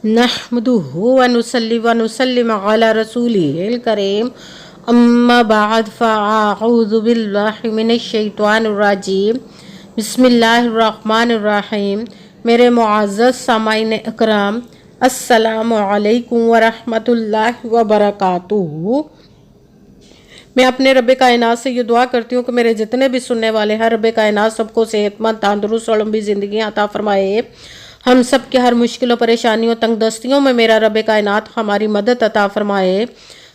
नहमदुहु व नुसल्ली व नुसल्लिम अला रसूलिहिल करीम अम्मा बाद फ़अऊज़ु बिल्लाहि मिनश शैतानिर रजीम बिस्मिल्लाहिर रहमानिर रहीम। मेरे मुअज़्ज़ज़ सामाईन इकराम, अस्सलामु अलैकुम व रहमतुल्लाहि व बरकातुहू। मैं अपने रब कायनात से ये दुआ करती हूँ कि मेरे जितने भी सुनने वाले हैं, रब कायनात सबको सेहतमंद, तंदुरुस्त और लंबी ज़िंदगी अता फरमाए। हम सब के हर मुश्किलों, परेशानियों, तंगदस्तियों में मेरा रब कायनात हमारी मदद अता फरमाए।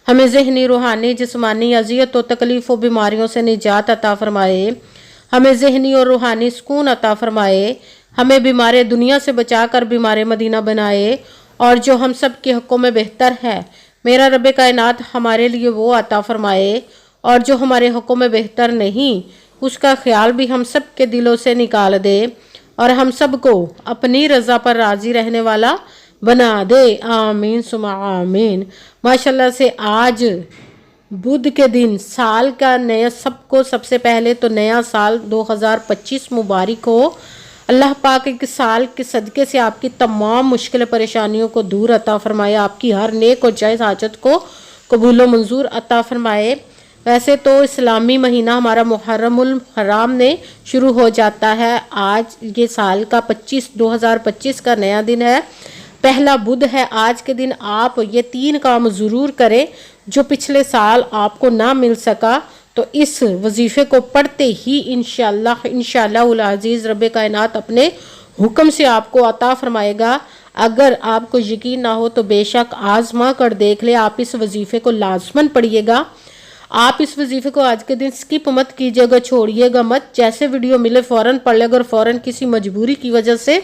हमें ज़हनी, रूहानी, जिस्मानी अज़ियत और तकलीफ़ और बीमारियों से निजात अता फरमाए। हमें ज़हनी और रूहानी सुकून अता फरमाए। हमें बीमार दुनिया से बचा कर बीमार मदीना बनाए। और जो हम सब के हक़ों में बेहतर है, मेरा रब कायनात हमारे लिए वो अता फरमाए। और जो हमारे हक़ों में बेहतर नहीं, उसका ख्याल भी हम सब के दिलों से निकाल दे और हम सब को अपनी रज़ा पर राज़ी रहने वाला बना दे। आमीन सुमा आमीन। माशाल्लाह से आज बुध के दिन साल का नया, सबको सबसे पहले तो नया साल 2025 मुबारक हो। अल्लाह पाक एक साल के सदक़े से आपकी तमाम मुश्किल परेशानियों को दूर अता फरमाए, आपकी हर नेक और जायज़ हाजत को कबूल मंजूर अता फरमाए। वैसे तो इस्लामी महीना हमारा मुहर्रमुल हराम ने शुरू हो जाता है। आज ये साल का 2025 का नया दिन है, पहला बुध है। आज के दिन आप ये 3 काम ज़रूर करें जो पिछले साल आपको ना मिल सका। तो इस वजीफ़े को पढ़ते ही इंशाअल्लाह उल अज़ीज़ रब कायनात अपने हुक्म से आपको अता फरमाएगा। अगर आपको यकीन ना हो तो बेशक आज़मा कर देख ले। आप इस वजीफ़े को लाजमन पढ़िएगा। आप इस वजीफ़े को आज के दिन स्किप मत कीजिएगा, छोड़िएगा मत। जैसे वीडियो मिले फ़ौरन पढ़ ले। अगर फ़ौरन किसी मजबूरी की वजह से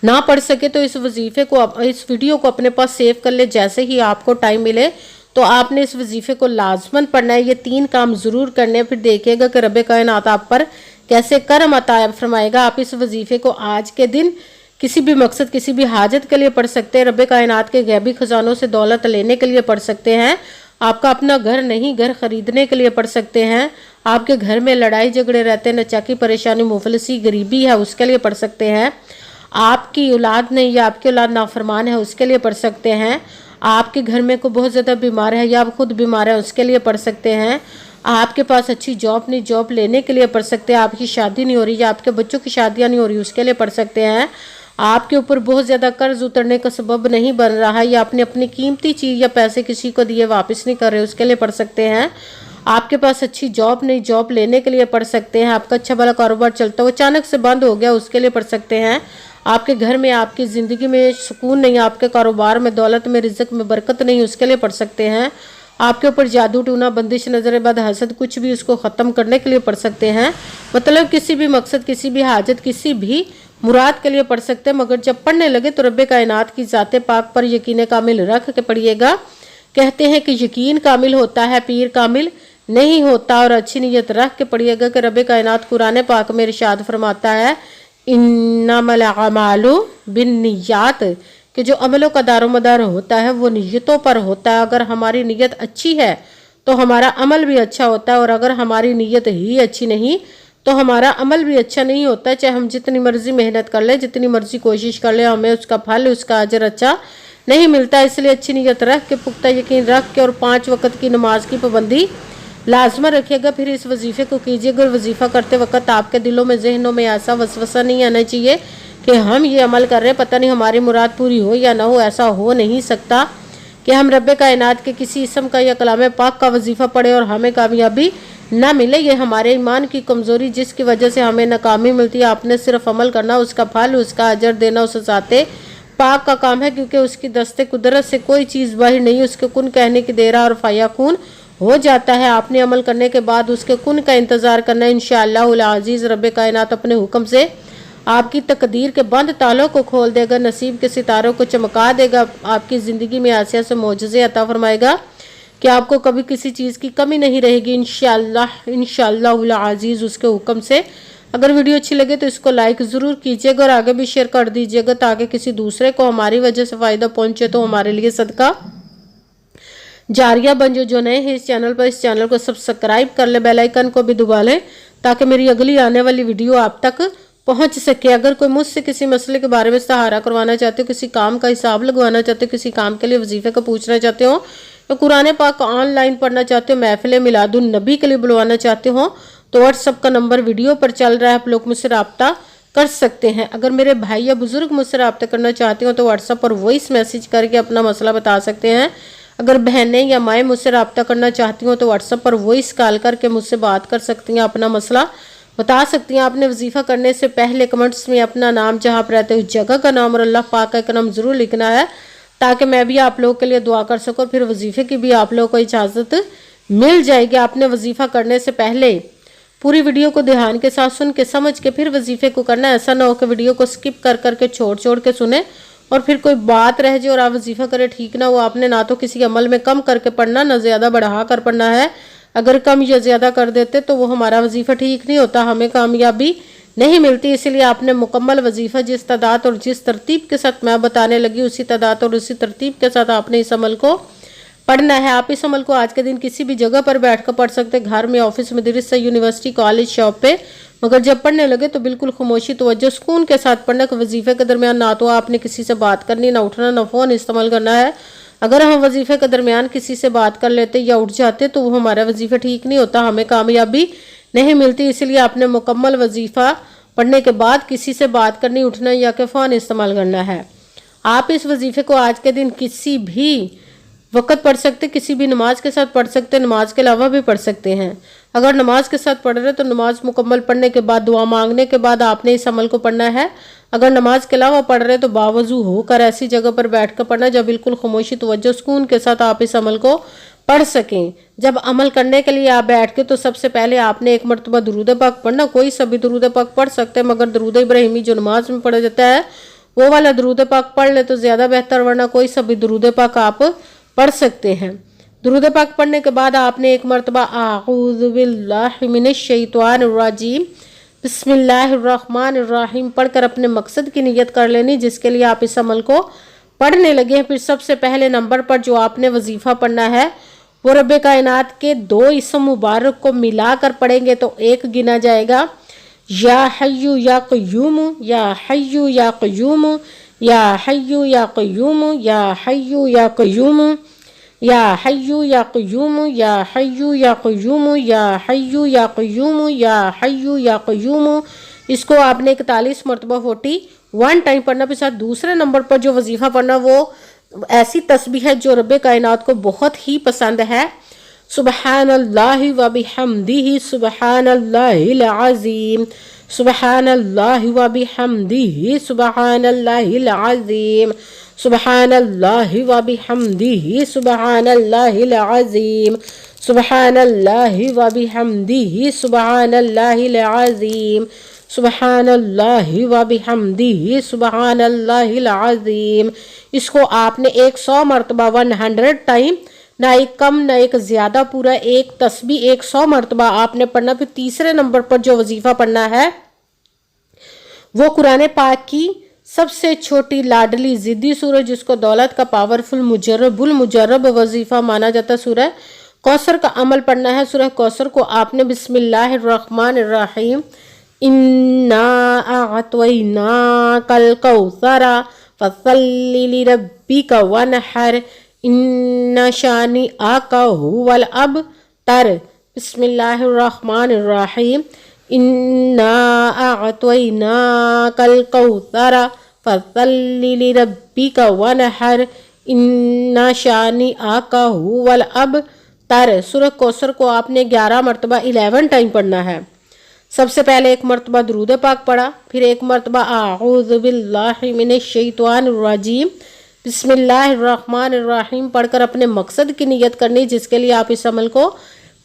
ना पढ़ सके तो इस वजीफ़े को, इस वीडियो को अपने पास सेव कर ले। जैसे ही आपको टाइम मिले तो आपने इस वजीफ़े को लाजमन पढ़ना है। ये 3 काम ज़रूर करने, फिर देखिएगा कि रब कायनात आप पर कैसे करम अता फरमाएगा। आप इस वजीफ़े को आज के दिन किसी भी मकसद, किसी भी हाजत के लिए पढ़ सकते हैं। रब कायनात के गैबी खजानों से दौलत लेने के लिए पढ़ सकते हैं। आपका अपना घर नहीं, घर खरीदने के लिए पढ़ सकते हैं। आपके घर में लड़ाई झगड़े रहते हैं, नचाकी परेशानी, मुफलसी, गरीबी है, उसके लिए पढ़ सकते हैं। आपकी औलाद नहीं या आपकी औलाद नाफरमान है, उसके लिए पढ़ सकते हैं। आपके घर में कोई बहुत ज़्यादा बीमार है या आप खुद बीमार है, उसके लिए पढ़ सकते हैं। आपके पास अच्छी जॉब नहीं, जॉब लेने के लिए पढ़ सकते हैं। आपकी शादी नहीं हो रही या आपके बच्चों की शादियाँ नहीं हो रही, उसके लिए पढ़ सकते हैं। आपके ऊपर बहुत ज़्यादा कर्ज उतरने का सबब नहीं बन रहा है या आपने अपनी कीमती चीज़ या पैसे किसी को दिए वापस नहीं कर रहे, उसके लिए पढ़ सकते हैं। आपके पास अच्छी जॉब नहीं, जॉब लेने के लिए पढ़ सकते हैं। आपका अच्छा भला कारोबार चलता हो, अचानक से बंद हो गया, उसके लिए पढ़ सकते हैं। आपके घर में, आपकी ज़िंदगी में सुकून नहीं, आपके कारोबार में, दौलत में, रिज़्क में बरकत नहीं, उसके लिए पढ़ सकते हैं। आपके ऊपर जादू टूना, बंदिश, नजर बद, हसद, कुछ भी, उसको ख़त्म करने के लिए पढ़ सकते हैं। मतलब किसी भी मकसद, किसी भी हाजत, किसी भी मुराद के लिए पढ़ सकते हैं। मगर जब पढ़ने लगे तो रब कायनात की ज़ाते पाक पर यकीन कामिल रख के पढ़िएगा। कहते हैं कि यकीन कामिल होता है, पीर कामिल नहीं होता। और अच्छी नीयत रख के पढ़िएगा कि रब कायनात कुरान पाक में इरशाद फरमाता है, इन्नमल अमालु बिन्नियात, कि जो अमलों का दारोमदार होता है वो नीयतों पर होता है। अगर हमारी नीयत अच्छी है तो हमारा अमल भी अच्छा होता है, और अगर हमारी नीयत ही अच्छी नहीं तो हमारा अमल भी अच्छा नहीं होता। चाहे हम जितनी मर्जी मेहनत कर ले, जितनी मर्जी कोशिश कर ले, हमें उसका फल, उसका अजर अच्छा नहीं मिलता। इसलिए अच्छी नीयत रख के, पुख्ता यकीन रख के और 5 वक्त की नमाज की पाबंदी लाजमा रखिएगा। फिर इस वजीफ़े को कीजिएगा। और वजीफ़ा करते वक्त आपके दिलों में, जहनों में ऐसा वसवसा नहीं आना चाहिए कि हम ये अमल कर रहे हैं, पता नहीं हमारी मुराद पूरी हो या ना हो। ऐसा हो नहीं सकता कि हम रब कायनात के किसी इसम का या कलाम पाक का वजीफ़ा पढ़े और हमें कामयाबी ना मिले। ये हमारे ईमान की कमज़ोरी, जिसकी वजह से हमें नाकामी मिलती है। आपने सिर्फ अमल करना, उसका फल, उसका अजर देना उस ज़ाते पाक का काम है, क्योंकि उसकी दस्ते कुदरत से कोई चीज़ बाहर नहीं। उसके कुन कहने की देर और फयाकून हो जाता है। आपने अमल करने के बाद उसके कुन का इंतज़ार करना। इंशाअल्लाह उल अज़ीज़ रब कायनात अपने हुक्म से आपकी तकदीर के बंद तालों को खोल देगा, नसीब के सितारों को चमका देगा। आपकी ज़िंदगी में ऐसे ऐसे मौजज़े अता फरमाएगा कि आपको कभी किसी चीज़ की कमी नहीं रहेगी। इंशाअल्लाह उल अज़ीज़ उसके हुक्म से। अगर वीडियो अच्छी लगे तो इसको लाइक ज़रूर कीजिएगा और आगे भी शेयर कर दीजिएगा, ताकि किसी दूसरे को हमारी वजह से फ़ायदा पहुँचे तो हमारे लिए सदका जारिया बन। जो नए हैं इस चैनल पर, इस चैनल को सब्सक्राइब कर ले, बेल आइकन को भी दबा लें, ताकि मेरी अगली आने वाली वीडियो आप तक पहुंच सके। अगर कोई मुझसे किसी मसले के बारे में सहारा करवाना चाहते हो, किसी काम का हिसाब लगवाना चाहते हो, किसी काम के लिए वजीफे का पूछना चाहते हो, या कुरान पाक ऑनलाइन पढ़ना चाहते हो, महफिल मिलादुन नबी के लिए बुलवाना चाहते हो, तो व्हाट्सअप का नंबर वीडियो पर चल रहा है, आप लोग मुझसे रब्ता कर सकते हैं। अगर मेरे भाई या बुजुर्ग मुझसे रब्ता करना चाहते हो तो व्हाट्सअप पर वॉइस मैसेज करके अपना मसला बता सकते हैं। अगर बहनें या माएँ मुझसे रब्ता करना चाहती हो तो व्हाट्सअप पर वॉइस कॉल करके मुझसे बात कर सकती हैं, अपना मसला बता सकती हैं। आपने वजीफ़ा करने से पहले कमेंट्स में अपना नाम, जहाँ आप रहते हो उस जगह का नाम और अल्लाह पाक का नाम ज़रूर लिखना है, ताकि मैं भी आप लोगों के लिए दुआ कर सकूँ। फिर वजीफ़े की भी आप लोगों को इजाज़त मिल जाएगी। आपने वजीफ़ा करने से पहले पूरी वीडियो को ध्यान के साथ सुन के समझ के फिर वजीफ़े को करना। ऐसा ना हो कि वीडियो को स्किप कर करके छोड़ के सुने और फिर कोई बात रह जाए और आप वजीफ़ा करें, ठीक ना। वो आपने ना तो किसी अमल में कम करके पढ़ना, ना ज़्यादा बढ़ा कर पढ़ना है। अगर कम या ज़्यादा कर देते तो वो हमारा वजीफ़ा ठीक नहीं होता, हमें कामयाबी नहीं मिलती। इसलिए आपने मुकम्मल वजीफ़ा जिस तादाद और जिस तरतीब के साथ मैं बताने लगी, उसी तादाद और उसी तरतीब के साथ आपने इस अमल को पढ़ना है। आप इस अमल को आज के दिन किसी भी जगह पर बैठ कर पढ़ सकते हैं, घर में, ऑफिस में, मदरसे, यूनिवर्सिटी, कॉलेज, शॉप पे। मगर जब पढ़ने लगे तो बिल्कुल खामोशी, तवज्जो, सुकून के साथ पढ़ना। कि वजीफ़े के दरमियान ना तो आपने किसी से बात करनी, ना उठना, ना फ़ोन इस्तेमाल करना है। अगर हम वजीफ़े के दरमियान किसी से बात कर लेते या उठ जाते तो वो हमारा वजीफ़ा ठीक नहीं होता, हमें कामयाबी नहीं मिलती। इसलिए आपने मुकम्मल वजीफ़ा पढ़ने के बाद किसी से बात करनी, उठना या के फ़ोन इस्तेमाल करना है। आप इस वजीफ़े को आज के दिन किसी भी वक़्त पढ़ सकते, किसी भी नमाज के साथ पढ़ सकते, नमाज के अलावा भी पढ़ सकते हैं। अगर नमाज के साथ पढ़ रहे तो नमाज मुकम्मल पढ़ने के बाद, दुआ मांगने के बाद आपने इस अमल को पढ़ना है। अगर नमाज के अलावा पढ़ रहे तो बावजू होकर ऐसी जगह पर बैठ कर पढ़ना जब बिल्कुल खामोशी, तवज्जो, सुकून के साथ आप इस अमल को पढ़ सकें। जब अमल करने के लिए आप बैठ के तो सबसे पहले आपने एक मरतबा दुरूद पाक पढ़ना। कोई सा भी दुरूद पाक पढ़ सकते हैं, मगर दुरूद इब्राहिमी जो नमाज में पढ़ा जाता है वो वाला दुरूद पाक पढ़ ले तो ज़्यादा बेहतर, वरना कोई सा भी दुरूद पाक आप पढ़ सकते हैं। दुरूद पाक पढ़ने के बाद आपने एक मरतबा आऊज़ु बिल्लाहि मिनश शैतानिर रजीम बिस्मिल्लाहिर्रहमानिर्रहीम पढ़कर अपने मकसद की नियत कर लेनी, जिसके लिए आप इस अमल को पढ़ने लगे हैं। फिर सबसे पहले नंबर पर जो आपने वजीफ़ा पढ़ना है वो रब्बे कायनात के 2 इसम मुबारक को मिलाकर पढ़ेंगे तो 1 गिना जाएगा। या हय्यु या क़य्यूम, या हय्यु या क़य्यूम, या हय्यु या क़य्यूम, या हय्यु या क़य्यूम, या हय्यु या क़य्यूम, या हय्यु या क़य्यूम, या हय्यु या क़य्यूम, या हय्यु या क़य्यूम। इसको आपने 41 मरतबा 41 टाइम पढ़ना। फिर साथ दूसरे नंबर पर जो वजीफ़ा पढ़ना वो ऐसी तस्बीह है जो रब्बे कायनात को बहुत ही पसंद है। सुबहानल्लाहि व बिहम्दिही सुबहानल्लाहिल अज़ीम, सुबहानल्लाहि व बिहम्दिही सुबहानल्लाहिल अज़ीम, सुबहानल्लाहि व बिहम्दिही सुबहानल्लाहिल अज़ीम, सुबहानल्लाहि व बिहम्दिही सुबहानल्लाहिल अज़ीम, सुबहानल्लाहि व बिहम्दिही सुबहानल्लाहिल अज़ीम। इसको आपने 100 मरतबा 100 टाइम, ना एक कम ना एक ज़्यादा, पूरा एक तस्बीह 100 मरतबा आपने पढ़ना। फिर तीसरे नंबर पर जो वजीफ़ा पढ़ना है वो कुरान पाक की सबसे छोटी लाडली ज़िद्दी सूरह, जिसको दौलत का पावरफुल मुजर्रब वजीफ़ा माना जाता है, सूरह कौसर का अमल पढ़ना है। सूरह कौसर को आपने बिस्मिल्लाहिर्रहमानिर्रहीम इन्ना अअतैनाकल कौसरा फसल्लि लिरब्बिका वनहर इन्ना शानिअका हुवल अबतर, बिस्मिल्लाहिर्रहमानिर्रहीम इन्ना अअतैनाकल कौसरा फसल्लि लिरब्बिका वनहर इन्ना शानिअका हुवल अबतर। सूरह कौसर को आपने 11 मरतबा 11 टाइम पढ़ना है। सबसे पहले 1 मरतबा दुरूद पाक पढ़ा, फिर 1 मरतबा आऊज़ु बिल्लाहि मिनश शैतानिर रजीम बिस्मिल्लाहिर्रहमानिर्रहीम पढ़कर अपने मकसद की नियत करनी, जिसके लिए आप इस अमल को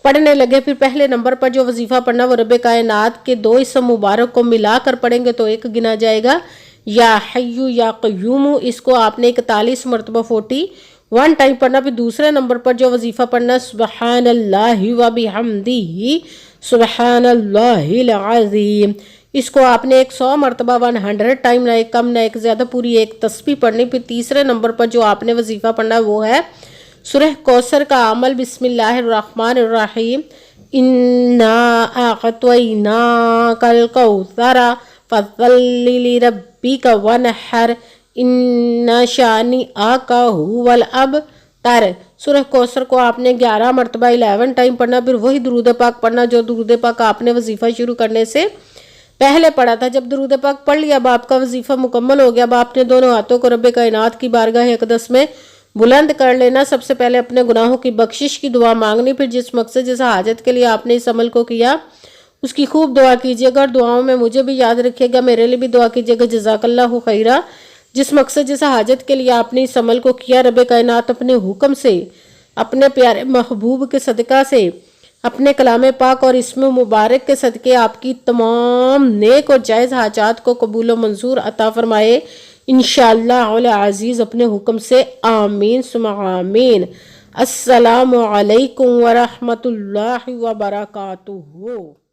पढ़ने लगे। फिर पहले नंबर पर जो वजीफ़ा पढ़ना वो रब्बे कायनात के 2 इसम मुबारक को मिलाकर पढ़ेंगे तो 1 गिना जाएगा। या हय्यु या क़य्यूम, इसको आपने 41 मरतबा 41 टाइम पढ़ना। फिर दूसरे नंबर पर जो वजीफ़ा पढ़ना सुबहानल्लाहि व बिहम्दिही सुबहानल्लाहिल अज़ीम, इसको आपने 100 मरतबा 100 टाइम, ना एक कम ना एक ज़्यादा, पूरी एक तस्बीह पढ़नी। फिर तीसरे नंबर पर जो आपने वजीफ़ा पढ़ना वो है सूरह कौसर का अमल बिस्मिल्लाहिर्रहमानिर्रहीम इन्ना अअतैनाकल कौसरा फसल्लि लिरब्बिका वनहर इन्ना शानिअका हुवल अबतर। सूरह कौसर को आपने 11 मरतबा 11 टाइम पढ़ना, फिर वही दुरूद पाक पढ़ना जो दुरूद पाक आपने वजीफ़ा शुरू करने से पहले पढ़ा था। जब दुरूद पाक पढ़ लिया, अब आपका वजीफ़ा मुकम्मल हो गया, अब आपने दोनों हाथों को रब्बे कायनात की बारगाह अक़दस में बुलंद कर लेना। सबसे पहले अपने गुनाहों की बख्शिश की दुआ मांगनी, फिर जिस मकसद जैसा हाजत के लिए आपने इस अमल को किया उसकी खूब दुआ कीजिएगा और दुआओं में मुझे भी याद रखिएगा, मेरे लिए भी दुआ कीजिएगा। जज़ाकल्लाहु खैरा। जिस मकसद जैसा हाजत के लिए आपने इस अमल को किया, रब्बे कायनात अपने हुक्म से, अपने प्यारे महबूब के सदका से, अपने कलाम पाक और इसमें मुबारक के सदके आपकी तमाम नेक और जायज़ हाजात को कबूल व मंजूर अता फरमाए इंशाअल्लाह अज़ीज़ अपने हुक्म से। आमीन सुम्मा आमीन। अस्सलामु अलैकुम व रहमतुल्लाहि व बरकातुहू।